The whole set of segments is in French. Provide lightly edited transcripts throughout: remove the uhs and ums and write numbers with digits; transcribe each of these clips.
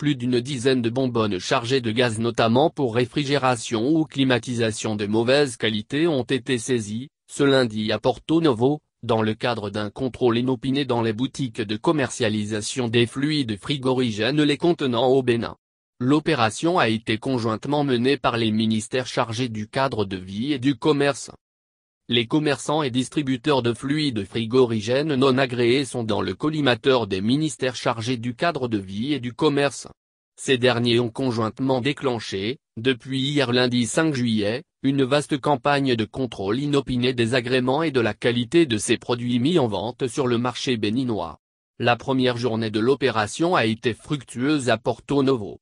Plus d'une dizaine de bonbonnes chargées de gaz notamment pour réfrigération ou climatisation de mauvaise qualité ont été saisies, ce lundi à Porto Novo, dans le cadre d'un contrôle inopiné dans les boutiques de commercialisation des fluides frigorigènes les contenant au Bénin. L'opération a été conjointement menée par les ministères chargés du cadre de vie et du commerce. Les commerçants et distributeurs de fluides frigorigènes non agréés sont dans le collimateur des ministères chargés du cadre de vie et du commerce. Ces derniers ont conjointement déclenché, depuis hier lundi 5 juillet, une vaste campagne de contrôle inopiné des agréments et de la qualité de ces produits mis en vente sur le marché béninois. La première journée de l'opération a été fructueuse à Porto Novo.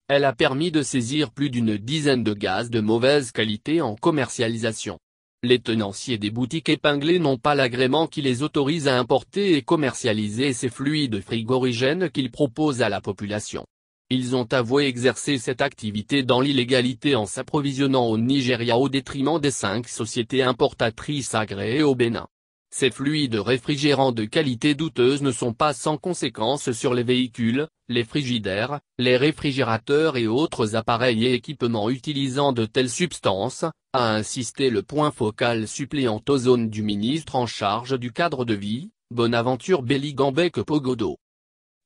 Elle a permis de saisir plus d'une dizaine de gaz de mauvaise qualité en commercialisation. Les tenanciers des boutiques épinglées n'ont pas l'agrément qui les autorise à importer et commercialiser ces fluides frigorigènes qu'ils proposent à la population. Ils ont avoué exercer cette activité dans l'illégalité en s'approvisionnant au Nigeria au détriment des 5 sociétés importatrices agréées au Bénin. Ces fluides réfrigérants de qualité douteuse ne sont pas sans conséquences sur les véhicules, les frigidaires, les réfrigérateurs et autres appareils et équipements utilisant de telles substances, a insisté le point focal suppléant aux zones du ministre en charge du cadre de vie, Bonaventure Belli Gambek Pogodo.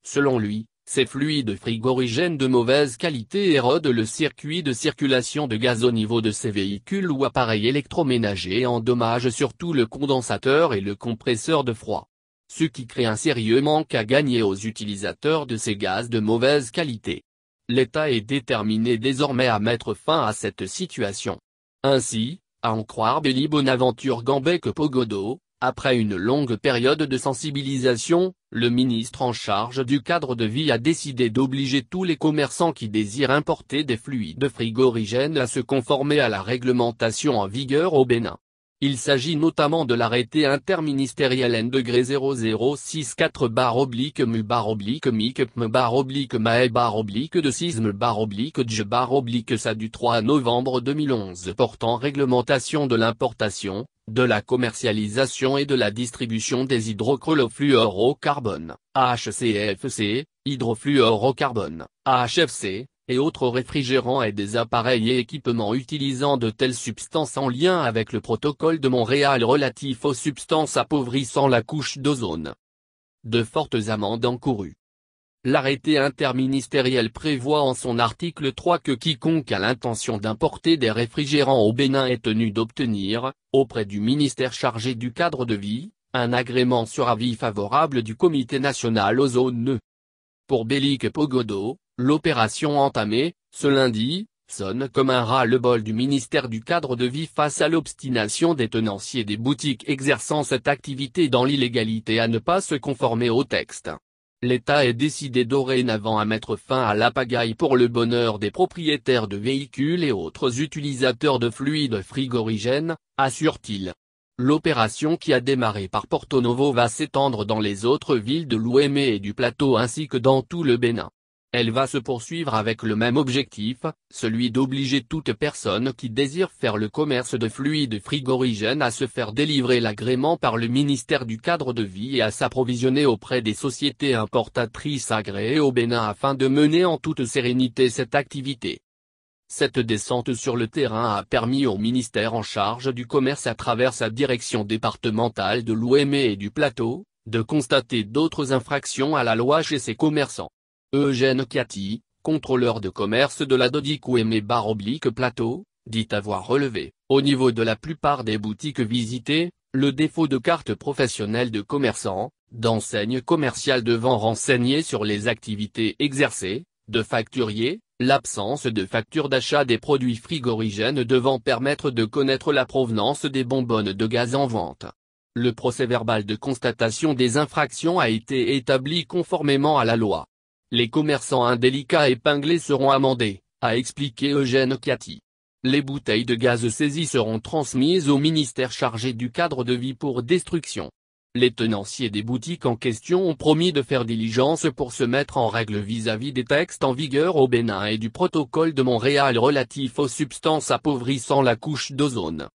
Selon lui, ces fluides frigorigènes de mauvaise qualité érodent le circuit de circulation de gaz au niveau de ces véhicules ou appareils électroménagers et endommagent surtout le condensateur et le compresseur de froid. Ce qui crée un sérieux manque à gagner aux utilisateurs de ces gaz de mauvaise qualité. L'État est déterminé désormais à mettre fin à cette situation. Ainsi, à en croire Belli Bonaventure Gambek Pogodo, après une longue période de sensibilisation, le ministre en charge du cadre de vie a décidé d'obliger tous les commerçants qui désirent importer des fluides frigorigènes à se conformer à la réglementation en vigueur au Bénin. Il s'agit notamment de l'arrêté interministériel N-4/MU/MIC-ME/MAE/de 6/de 3 novembre 2011 portant réglementation de l'importation, de la commercialisation et de la distribution des hydrochlorofluorocarbones, HCFC, hydrofluorocarbones, HFC, et autres réfrigérants et des appareils et équipements utilisant de telles substances en lien avec le protocole de Montréal relatif aux substances appauvrissant la couche d'ozone. De fortes amendes encourues. L'arrêté interministériel prévoit en son article 3 que quiconque a l'intention d'importer des réfrigérants au Bénin est tenu d'obtenir, auprès du ministère chargé du cadre de vie, un agrément sur avis favorable du Comité national ozone. Pour Belli Pogodo, l'opération entamée, ce lundi, sonne comme un ras-le-bol du ministère du cadre de vie face à l'obstination des tenanciers des boutiques exerçant cette activité dans l'illégalité à ne pas se conformer au texte. L'État est décidé dorénavant à mettre fin à la pagaille pour le bonheur des propriétaires de véhicules et autres utilisateurs de fluides frigorigènes, assure-t-il. L'opération qui a démarré par Porto Novo va s'étendre dans les autres villes de l'Ouémé et du Plateau ainsi que dans tout le Bénin. Elle va se poursuivre avec le même objectif, celui d'obliger toute personne qui désire faire le commerce de fluides frigorigènes à se faire délivrer l'agrément par le ministère du cadre de vie et à s'approvisionner auprès des sociétés importatrices agréées au Bénin afin de mener en toute sérénité cette activité. Cette descente sur le terrain a permis au ministère en charge du commerce à travers sa direction départementale de l'Ouémé et du Plateau, de constater d'autres infractions à la loi chez ces commerçants. Eugène Kiati, contrôleur de commerce de la Dodic Ouémé/Plateau, dit avoir relevé, au niveau de la plupart des boutiques visitées, le défaut de carte professionnelle de commerçant, d'enseigne commerciale devant renseigner sur les activités exercées, de facturier, l'absence de facture d'achat des produits frigorigènes devant permettre de connaître la provenance des bonbonnes de gaz en vente. Le procès-verbal de constatation des infractions a été établi conformément à la loi. Les commerçants indélicats épinglés seront amendés, a expliqué Eugène Kiati. Les bouteilles de gaz saisies seront transmises au ministère chargé du cadre de vie pour destruction. Les tenanciers des boutiques en question ont promis de faire diligence pour se mettre en règle vis-à-vis des textes en vigueur au Bénin et du protocole de Montréal relatif aux substances appauvrissant la couche d'ozone.